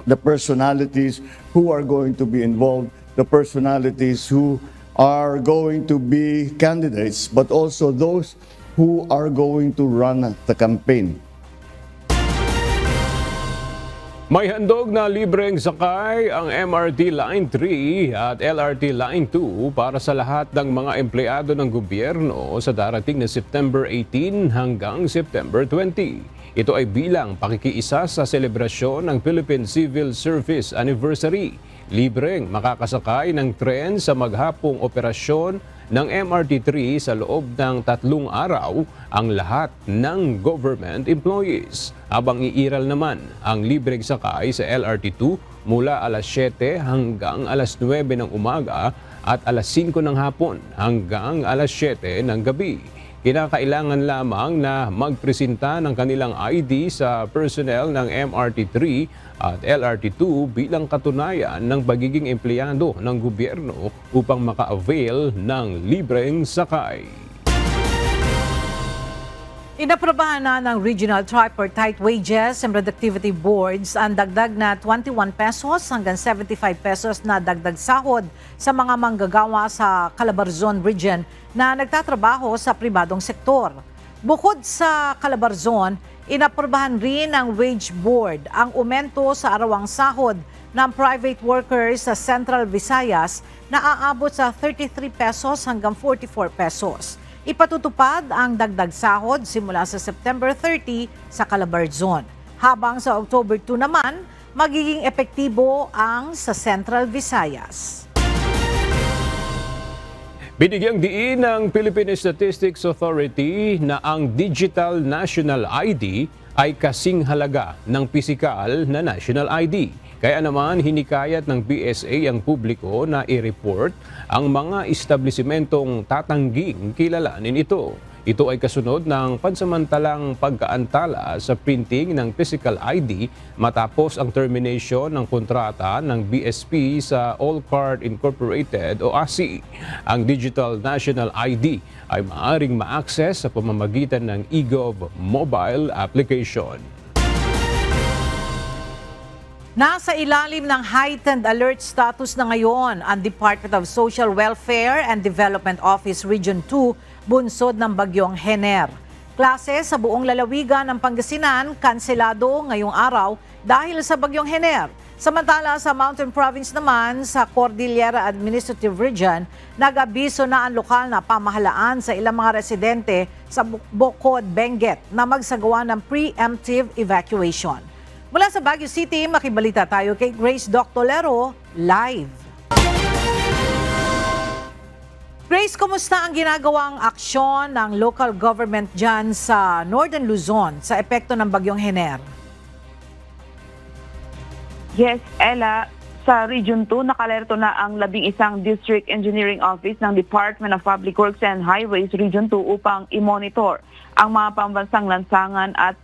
the personalities who are going to be involved, the personalities who are going to be candidates, but also those who are going to run the campaign. May handog na libreng sakay ang MRT Line 3 at LRT Line 2 para sa lahat ng mga empleyado ng gobyerno sa darating na September 18 hanggang September 20. Ito ay bilang pakikiisa sa selebrasyon ng Philippine Civil Service Anniversary. Libreng makakasakay ng tren sa maghapong operasyon ng MRT-3 sa loob ng 3 araw ang lahat ng government employees. Habang iiral naman ang libreng sakay sa LRT-2 mula alas 7 hanggang alas 9 ng umaga at alas 5 ng hapon hanggang alas 7 ng gabi. Kinakailangan lamang na magpresenta ng kanilang ID sa personnel ng MRT-3 at LRT-2 bilang katunayan ng pagiging empleyado ng gobyerno upang maka-avail ng libreng sakay. Inaprobahan na ng Regional Tripartite Wages and Productivity Boards ang dagdag na 21 pesos hanggang 75 pesos na dagdag sahod sa mga manggagawa sa Calabarzon Region na nagtatrabaho sa pribadong sektor. Bukod sa Calabarzon, inaprobahan rin ng Wage Board ang aumento sa arawang sahod ng private workers sa Central Visayas na aabot sa 33 pesos hanggang 44 pesos. Ipatutupad ang dagdag sahod simula sa September 30 sa Calabarzon. Habang sa October 2 naman, magiging epektibo ang sa Central Visayas. Binigyang diin ng Philippine Statistics Authority na ang Digital National ID ay kasing halaga ng pisikal na National ID. Kaya naman hinikayat ng PSA ang publiko na i-report ang mga establisimentong tatangging kilalanin ito. Ito ay kasunod ng pansamantalang pagkaantala sa printing ng physical ID matapos ang termination ng kontrata ng BSP sa All Card Incorporated o ASI. Ang Digital National ID ay maaaring ma-access sa pamamagitan ng eGov mobile application. Nasa ilalim ng heightened alert status na ngayon ang Department of Social Welfare and Development Office Region 2 bunsod ng bagyong Hener. Klase sa buong lalawigan ng Pangasinan kanselado ngayong araw dahil sa bagyong Hener. Samantala sa Mountain Province naman sa Cordillera Administrative Region, nag-abiso na ang lokal na pamahalaan sa ilang mga residente sa Bocod, Benguet na magsagawa ng preemptive evacuation. Mula sa Baguio City, makibalita tayo kay Grace Doctolero live. Grace, kumusta ang ginagawang aksyon ng local government dyan sa Northern Luzon sa epekto ng bagyong Hener? Yes, Ella, sa Region 2, nakalerto na ang 11 District Engineering Office ng Department of Public Works and Highways Region 2 upang i-monitor ang mga pambansang lansangan at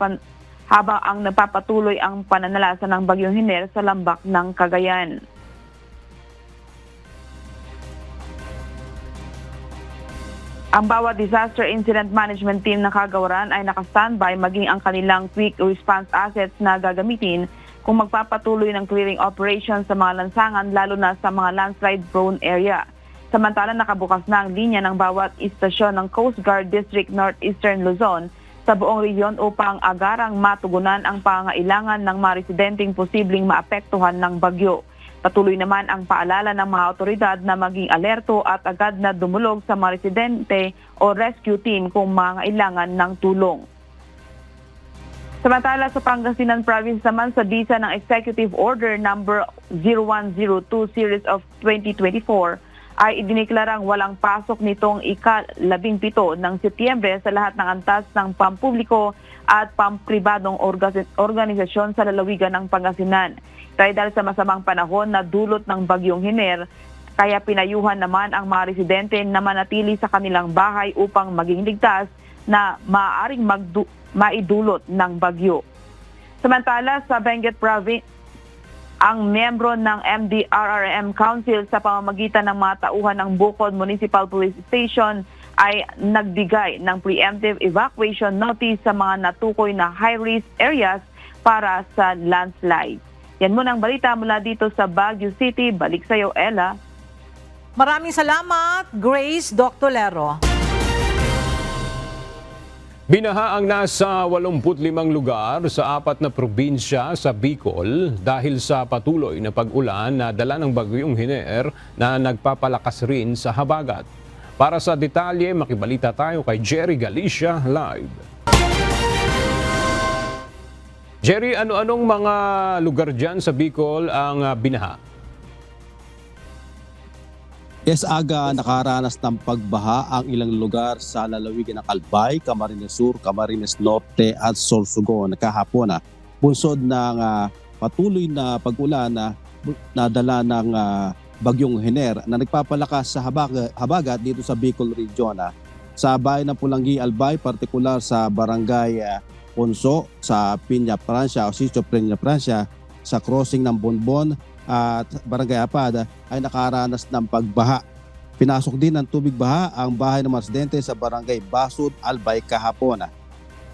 habang ang nagpapatuloy ang pananalasa ng bagyong Hener sa lambak ng Cagayan. Ang bawat disaster incident management team ng Kagawaran ay naka-standby maging ang kanilang quick response assets na gagamitin kung magpapatuloy ng clearing operation sa mga lansangan lalo na sa mga landslide prone area. Samantala nakabukas na ang linya ng bawat istasyon ng Coast Guard District Northeastern Luzon sa buong rehiyon upang agarang matugunan ang pangailangan ng mga residenteng posibleng maapektuhan ng bagyo. Patuloy naman ang paalala ng mga otoridad na maging alerto at agad na dumulog sa mga residente o rescue team kung mangailangan ng tulong. Samantala sa Pangasinan Province naman sa bisa ng Executive Order number 0102 Series of 2024, ay idiniklarang walang pasok nitong ika-17 ng Setyembre sa lahat ng antas ng pampubliko at pampribadong organisasyon sa lalawigan ng Pangasinan. Dahil sa masamang panahon na dulot ng bagyong Hener, kaya pinayuhan naman ang mga residente na manatili sa kanilang bahay upang maging ligtas na maaaring maidulot ng bagyo. Samantala sa Benguet Province, ang miyembro ng MDRRM Council sa pamamagitan ng mga tauhan ng Bukod Municipal Police Station ay nagbigay ng preemptive evacuation notice sa mga natukoy na high-risk areas para sa landslide. Yan muna ang balita mula dito sa Baguio City. Balik sa iyo, Ella. Maraming salamat, Grace Doctolero. Binaha ang nasa 85 lugar sa 4 na probinsya sa Bicol dahil sa patuloy na pag-ulan na dala ng bagyong Hener na nagpapalakas rin sa habagat. Para sa detalye, makibalita tayo kay Jerry Galicia live. Jerry, ano-anong mga lugar dyan sa Bicol ang binaha? Yes, Aga, nakaranas ng pagbaha ang ilang lugar sa lalawigan ng Albay, Camarines Sur, Camarines Norte at Sorsogon kahapon. Bunsod ng patuloy na pag-ulan na dala ng bagyong Hener na nagpapalakas sa habagat dito sa Bicol Region. Sa bayan ng Pulangi, Albay, partikular sa Barangay Ponso, sa Piña Francia o Sitio Piña Francia, sa crossing ng Bonbon at Barangay Apad ay nakaranas ng pagbaha. Pinasok din ng tubig baha ang bahay ng mga residente sa Barangay Basud, Albay kahapon.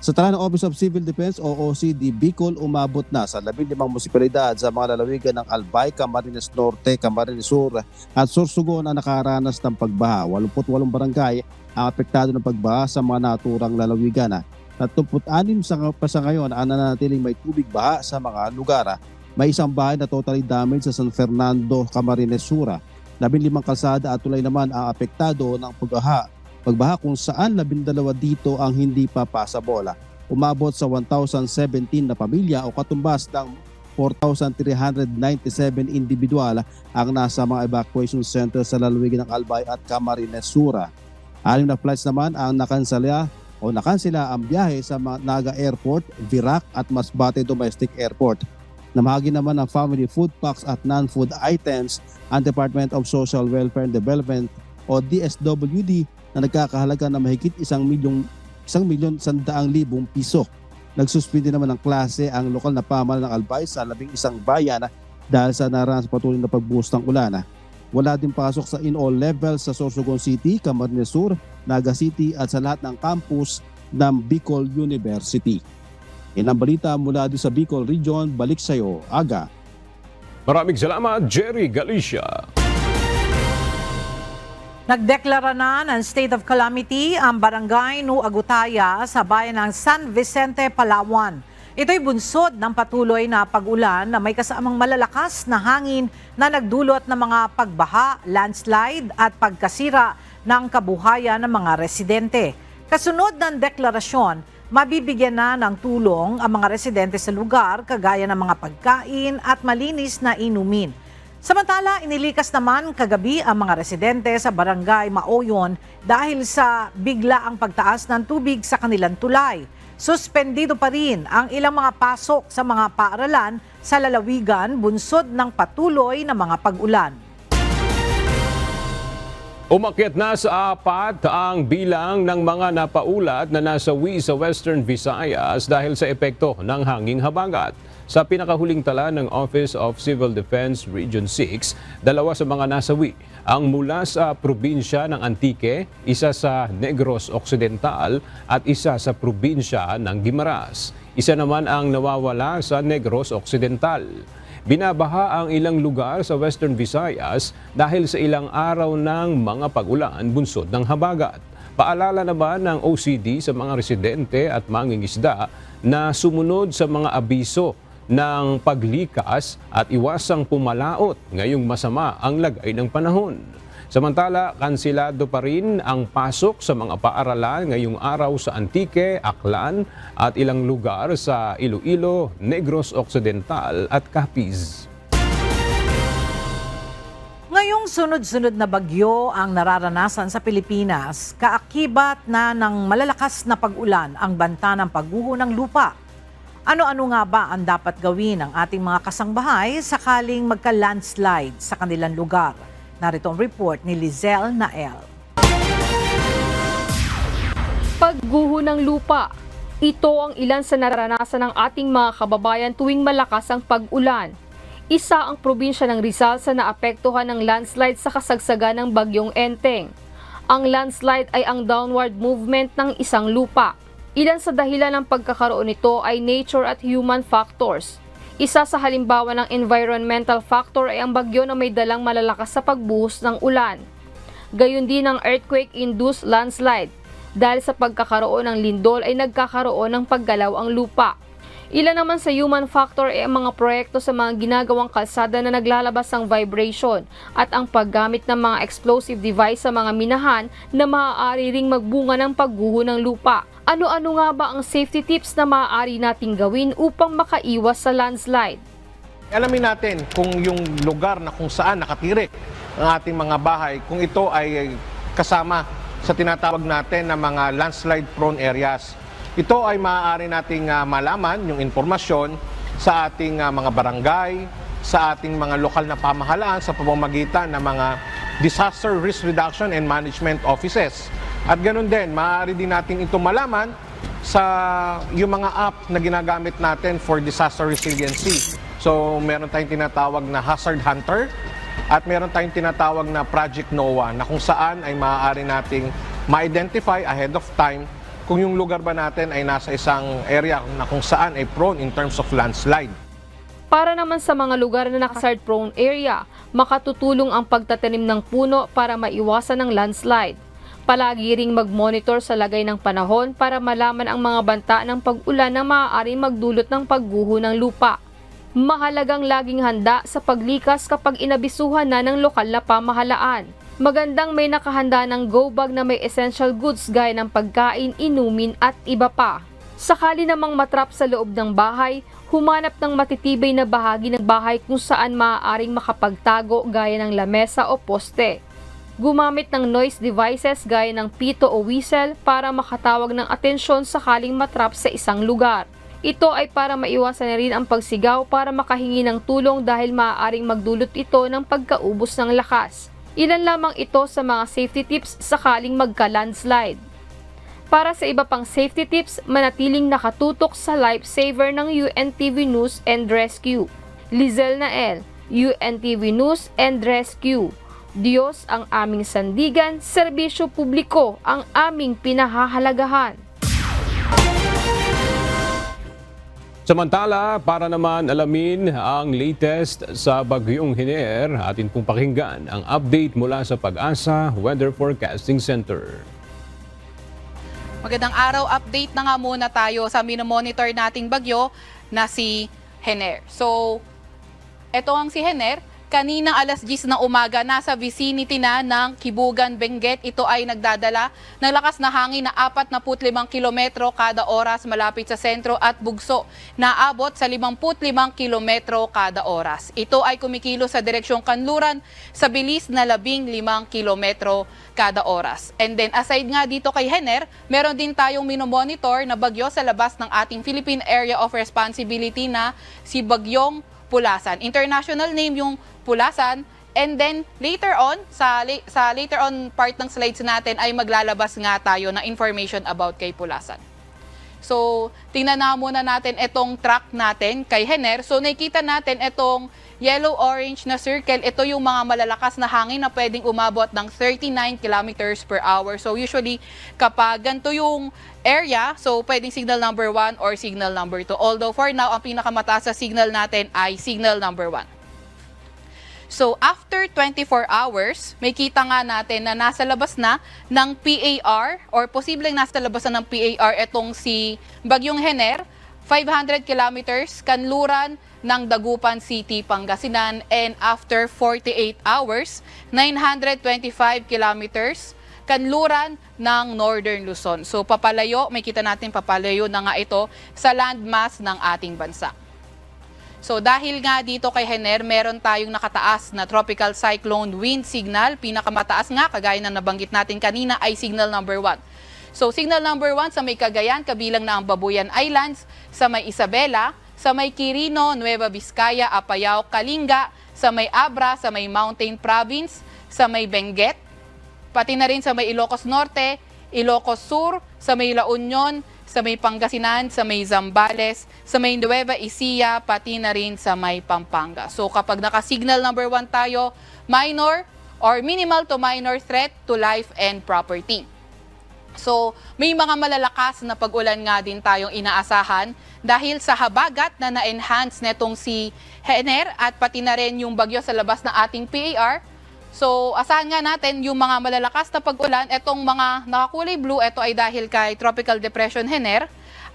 Sa tala ng Office of Civil Defense o OCD Bicol, umabot na sa 15 munisipalidad sa mga lalawigan ng Albay, Camarines Norte, Camarines Sur at Sorsogon na nakaranas ng pagbaha. 88 barangay ang apektado ng pagbaha sa mga naturang lalawigan. 36 sa ngayon ang nananatiling may tubig baha sa mga lugar. May isang bahay na totally damaged sa San Fernando, Camarines Sur. 15 kalsada at tulay naman ang apektado ng pagbaha kung saan 12 dito ang hindi pa passable. Umabot sa 1,017 na pamilya o katumbas ng 4,397 individual ang nasa mga evacuation center sa lalawigan ng Albay at Camarines Sur. 6 na flights naman ang nakansela ang biyahe sa Naga Airport, Virac at Masbate Domestic Airport. Namahagi naman ng family food packs at non-food items ang Department of Social Welfare and Development o DSWD na nagkakahalaga na mahigit 1,100,000 piso. Nagsuspindi naman ng klase ang lokal na pamahalaan ng Albay sa 11 bayan dahil sa naranasan patuloy na pagbuhos ng ulan. Wala din pasok sa in-all levels sa Sorsogon City, Camarines Sur, Naga City at sa lahat ng campus ng Bicol University. Yan ang balita mula din sa Bicol Region. Balik sa iyo, Aga. Maraming salamat, Jerry Galicia. Nagdeklara na ng state of calamity ang barangay Nuagutaya sa bayan ng San Vicente, Palawan. Ito'y bunsod ng patuloy na pag-ulan na may kasamang malalakas na hangin na nagdulot ng mga pagbaha, landslide at pagkasira ng kabuhayan ng mga residente. Kasunod ng deklarasyon, mabibigyan na ng tulong ang mga residente sa lugar kagaya ng mga pagkain at malinis na inumin. Samantala, inilikas naman kagabi ang mga residente sa barangay Maoyon dahil sa biglaang pagtaas ng tubig sa kanilang tulay. Suspendido pa rin ang ilang mga pasok sa mga paaralan sa lalawigan bunsod ng patuloy na mga pag-ulan. Umakyat na sa 4 ang bilang ng mga napaulat na nasawi sa Western Visayas dahil sa epekto ng hanging habagat. Sa pinakahuling tala ng Office of Civil Defense Region 6, 2 sa mga nasawi ang mula sa probinsya ng Antique, isa sa Negros Occidental at isa sa probinsya ng Guimaras. Isa naman ang nawawala sa Negros Occidental. Binabaha ang ilang lugar sa Western Visayas dahil sa ilang araw ng mga pag-ulan bunsod ng habagat. Paalala naman ng OCD sa mga residente at mangingisda na sumunod sa mga abiso ng paglikas at iwasang pumalaot ngayong masama ang lagay ng panahon. Samantala, kansilado pa rin ang pasok sa mga paaralan ngayong araw sa Antique, Aklan at ilang lugar sa Iloilo, Negros Occidental at Capiz. Ngayong sunod-sunod na bagyo ang nararanasan sa Pilipinas, kaakibat na ng malalakas na pag-ulan ang banta ng pagguho ng lupa. Ano-ano nga ba ang dapat gawin ng ating mga kasangbahay sakaling magka-landslide sa kanilang lugar? Narito ang report ni Lizelle Nael. Pagguho ng lupa. Ito ang ilan sa naranasan ng ating mga kababayan tuwing malakas ang pag-ulan. Isa ang probinsya ng Rizal sa naapektuhan ng landslide sa kasagsagan ng bagyong Enteng. Ang landslide ay ang downward movement ng isang lupa. Ilan sa dahilan ng pagkakaroon nito ay nature at human factors. Isa sa halimbawa ng environmental factor ay ang bagyo na may dalang malalakas sa pagbuhos ng ulan. Gayon din ang earthquake-induced landslide. Dahil sa pagkakaroon ng lindol ay nagkakaroon ng paggalaw ang lupa. Ilan naman sa human factor ay ang mga proyekto sa mga ginagawang kalsada na naglalabas ng vibration at ang paggamit ng mga explosive device sa mga minahan na maaari ring magbunga ng pagguho ng lupa. Ano-ano nga ba ang safety tips na maaari nating gawin upang makaiwas sa landslide? Alamin natin kung yung lugar na kung saan nakatire ang ating mga bahay, kung ito ay kasama sa tinatawag natin na mga landslide prone areas. Ito ay maaari nating malaman yung informasyon sa ating mga barangay, sa ating mga lokal na pamahalaan sa pamamagitan ng mga Disaster Risk Reduction and Management Offices. At ganoon din, maaari din natin ito malaman sa yung mga app na ginagamit natin for disaster resiliency. So meron tayong tinatawag na Hazard Hunter at meron tayong tinatawag na Project NOAA na kung saan ay maaari nating ma-identify ahead of time kung yung lugar ba natin ay nasa isang area na kung saan ay prone in terms of landslide. Para naman sa mga lugar na nakasard prone area, makatutulong ang pagtatanim ng puno para maiwasan ang landslide. Palagi ring mag-monitor sa lagay ng panahon para malaman ang mga banta ng pag-ulan na maaaring magdulot ng pagguho ng lupa. Mahalagang laging handa sa paglikas kapag inabisuhan na ng lokal na pamahalaan. Magandang may nakahanda ng go bag na may essential goods gaya ng pagkain, inumin at iba pa. Sakali namang matrap sa loob ng bahay, humanap ng matitibay na bahagi ng bahay kung saan maaaring makapagtago gaya ng lamesa o poste. Gumamit ng noise devices gaya ng pito o whistle para makatawag ng atensyon sakaling matrap sa isang lugar. Ito ay para maiwasan na rin ang pagsigaw para makahingi ng tulong dahil maaaring magdulot ito ng pagkaubos ng lakas. Ilan lamang ito sa mga safety tips sakaling magka-landslide. Para sa iba pang safety tips, manatiling nakatutok sa Lifesaver ng UNTV News and Rescue. Lizel Nael, UNTV News and Rescue. Diyos ang aming sandigan, serbisyo publiko ang aming pinahahalagahan. Samantala, para naman alamin ang latest sa Bagyong Hiner, atin pong pakinggan ang update mula sa Pag-asa Weather Forecasting Center. Magandang araw, update na nga muna tayo sa minomonitor nating bagyo na si Hiner. So, ito ang si Hiner. Kaninang alas 10 ng umaga, nasa vicinity na ng Kibugan, Benguet. Ito ay nagdadala ng lakas na hangin na 45 kilometro kada oras malapit sa sentro at bugso na abot sa 55 kilometro kada oras. Ito ay kumikilo sa direksyong Kanluran sa bilis na 15 kilometro kada oras. And then aside nga dito kay Hiner, meron din tayong minomonitor na bagyo sa labas ng ating Philippine Area of Responsibility na si Bagyong Pulasan. International name yung Pulasan. And then later on, sa later on part ng slides natin ay maglalabas nga tayo ng information about kay Pulasan. So, tingnan na muna natin itong track natin kay Hiner. So, nakikita natin itong yellow-orange na circle. Ito yung mga malalakas na hangin na pwedeng umabot ng 39 kilometers per hour. So, usually, kapag ganito yung area, so pwedeng signal number 1 or signal number 2. Although for now, ang pinakamataas sa signal natin ay signal number 1. So, after 24 hours, may kita nga natin na nasa labas na ng PAR or posibleng nasa labas na ng PAR itong si Bagyong Hiner, 500 kilometers, kanluran ng Dagupan City, Pangasinan, and after 48 hours, 925 kilometers, kanluran ng Northern Luzon. So, papalayo, may kita natin papalayo na nga ito sa landmass ng ating bansa. So dahil nga dito kay Hiner, meron tayong nakataas na tropical cyclone wind signal. Pinakamataas nga, kagaya na nabanggit natin kanina, ay signal number 1. So signal number 1 sa may Cagayan, kabilang na ang Babuyan Islands, sa may Isabela, sa may Quirino, Nueva Vizcaya, Apayao, Kalinga, sa may Abra, sa may Mountain Province, sa may Benguet, pati na rin sa may Ilocos Norte, Ilocos Sur, sa may La Union, sa may Pangasinan, sa may Zambales, sa may Nueva Ecija, pati na rin sa may Pampanga. So kapag naka-signal number 1 tayo, minor or minimal to minor threat to life and property. So may mga malalakas na pag-ulan nga din tayong inaasahan dahil sa habagat na na-enhance netong si Hiner at pati na rin yung bagyo sa labas ng ating PAR. So, asahan nga natin yung mga malalakas na pag-ulan, itong mga nakakulay blue, ito ay dahil kay Tropical Depression Hiner.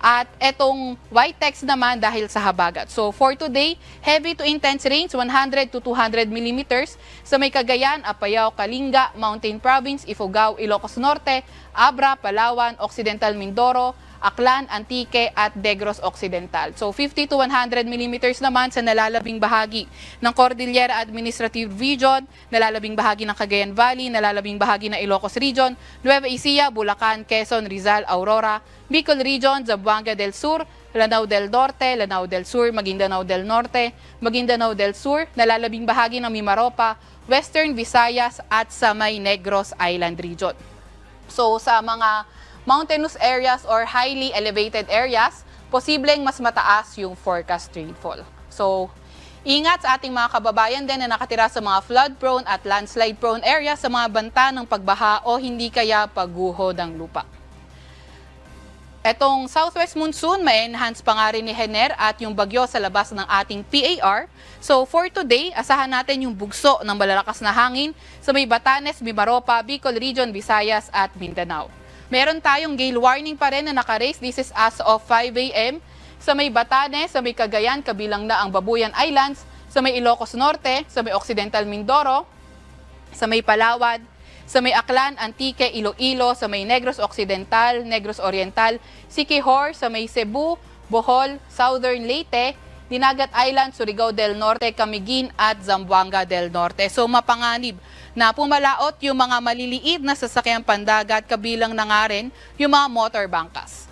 At etong white text naman dahil sa habagat. So for today, heavy to intense rains 100 to 200 millimeters sa may Cagayan, Apayao, Kalinga, Mountain Province, Ifugao, Ilocos Norte, Abra, Palawan, Occidental Mindoro, Aklan, Antique at Negros Occidental. So 50 to 100 millimeters naman sa nalalabing bahagi ng Cordillera Administrative Region, nalalabing bahagi ng Cagayan Valley, nalalabing bahagi ng Ilocos Region, Nueva Ecija, Bulacan, Quezon, Rizal, Aurora, Bicol Region, Zamboanga del Sur, Lanao del Norte, Lanao del Sur, Maguindanao del Norte, Maguindanao del Sur, nalalabing bahagi ng Mimaropa, Western Visayas at sa may Negros Island Region. So sa mga mountainous areas or highly elevated areas, posibleng mas mataas yung forecast rainfall. So, ingat sa ating mga kababayan din na nakatira sa mga flood-prone at landslide-prone areas sa mga banta ng pagbaha o hindi kaya pagguho ng lupa. Etong southwest monsoon, may enhance pa nga rin ni Hener at yung bagyo sa labas ng ating PAR. So for today, asahan natin yung bugso ng malalakas na hangin sa may Batanes, Mimaropa, Bicol Region, Visayas at Mindanao. Meron tayong gale warning pa rin na naka-raise. This is as of 5 a.m. Sa may Batanes, sa may Cagayan, kabilang na ang Babuyan Islands, sa may Ilocos Norte, sa may Occidental Mindoro, sa may Palawan, sa may Aklan, Antique, Iloilo, sa may Negros Occidental, Negros Oriental, Siquijor, sa may Cebu, Bohol, Southern Leyte, Dinagat Island, Surigao del Norte, Camiguin at Zamboanga del Norte. So mapanganib na pumalaot yung mga maliliit na sasakyang pandagat, kabilang na nga rin yung mga motor bangkas.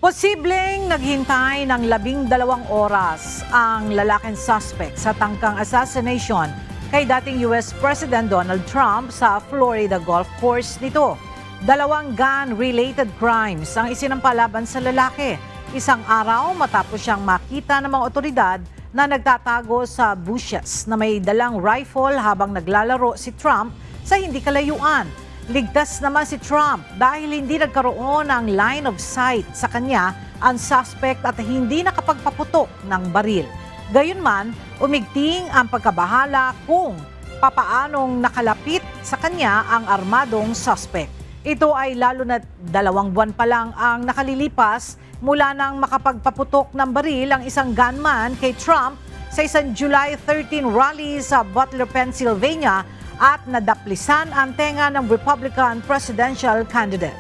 Posibleng naghintay ng 12 oras ang lalaking suspect sa tangkang assassination kay dating US President Donald Trump sa Florida Golf Course nito. 2 gun-related crimes ang isinampalaban sa lalaki. Isang araw matapos siyang makita ng mga otoridad na nagtatago sa bushes na may dalang rifle habang naglalaro si Trump sa hindi kalayuan. Ligtas naman si Trump dahil hindi nagkaroon ng line of sight sa kanya ang suspect at hindi nakapagpaputok ng baril. Gayunman, umigting ang pagkabahala kung papaanong nakalapit sa kanya ang armadong suspect. Ito ay lalo na 2 buwan pa lang ang nakalilipas mula nang makapagpaputok ng baril ang isang gunman kay Trump sa isang July 13 rally sa Butler, Pennsylvania at nadaplisan ang tenga ng Republican presidential candidate.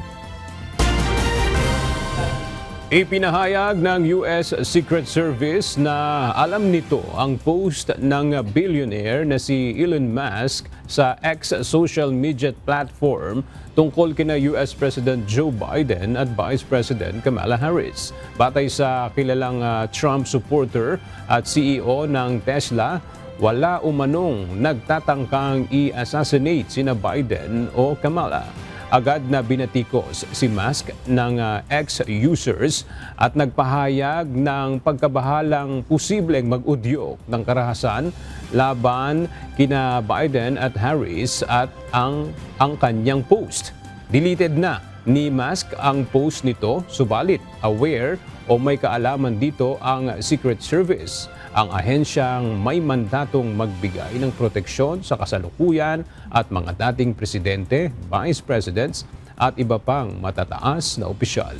Ipinahayag ng US Secret Service na alam nito ang post ng billionaire na si Elon Musk sa X social media platform tungkol kina US President Joe Biden at Vice President Kamala Harris. Batay sa kilalang Trump supporter at CEO ng Tesla, wala umanong nagtatangkang i-assassinate sina Biden o Kamala. Agad na binatikos si Musk ng ex-users at nagpahayag ng pagkabahalang posibleng mag-udyok ng karahasan laban kina Biden at Harris at ang kanyang post. Deleted na ni Musk ang post nito, subalit aware o may kaalaman dito ang Secret Service. Ang ahensyang may mandatong magbigay ng proteksyon sa kasalukuyan at mga dating presidente, vice presidents at iba pang matataas na opisyal.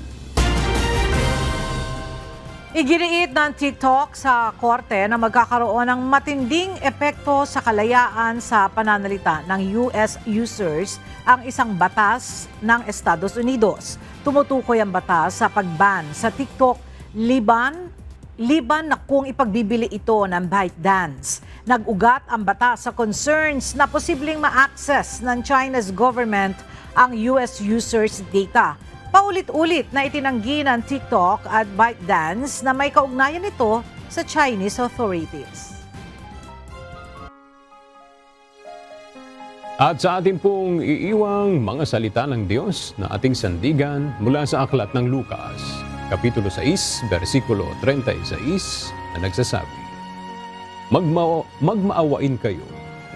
Iginiit ng TikTok sa korte na magkakaroon ng matinding epekto sa kalayaan sa pananalita ng US users ang isang batas ng Estados Unidos. Tumutukoy ang batas sa pagban sa TikTok liban na kung ipagbibili ito ng ByteDance. Nag-ugat ang batas sa concerns na posibleng ma-access ng China's government ang US users' data. Paulit-ulit na itinanggi ng TikTok at ByteDance na may kaugnayan ito sa Chinese authorities. At sa ating pong iiwang mga salita ng Diyos na ating sandigan mula sa Aklat ng Lucas, Kapitulo 6, versikulo 36 na nagsasabi, Magmaawain kayo,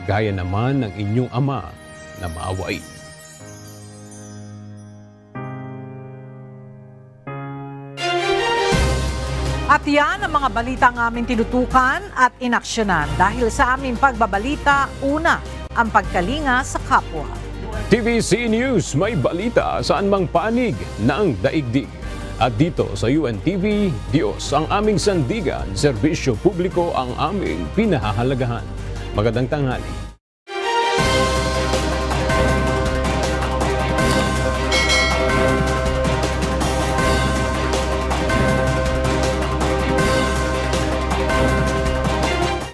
gaya naman ng inyong Ama na maawain. At yan ang mga balitang aming tinutukan at inaksyonan dahil sa aming pagbabalita, una, ang pagkalinga sa kapwa. TVC News, may balita saan mang panig ng daigdig. At dito sa UNTV, Diyos ang aming sandigan, serbisyo publiko ang aming pinahahalagahan. Magandang tanghali.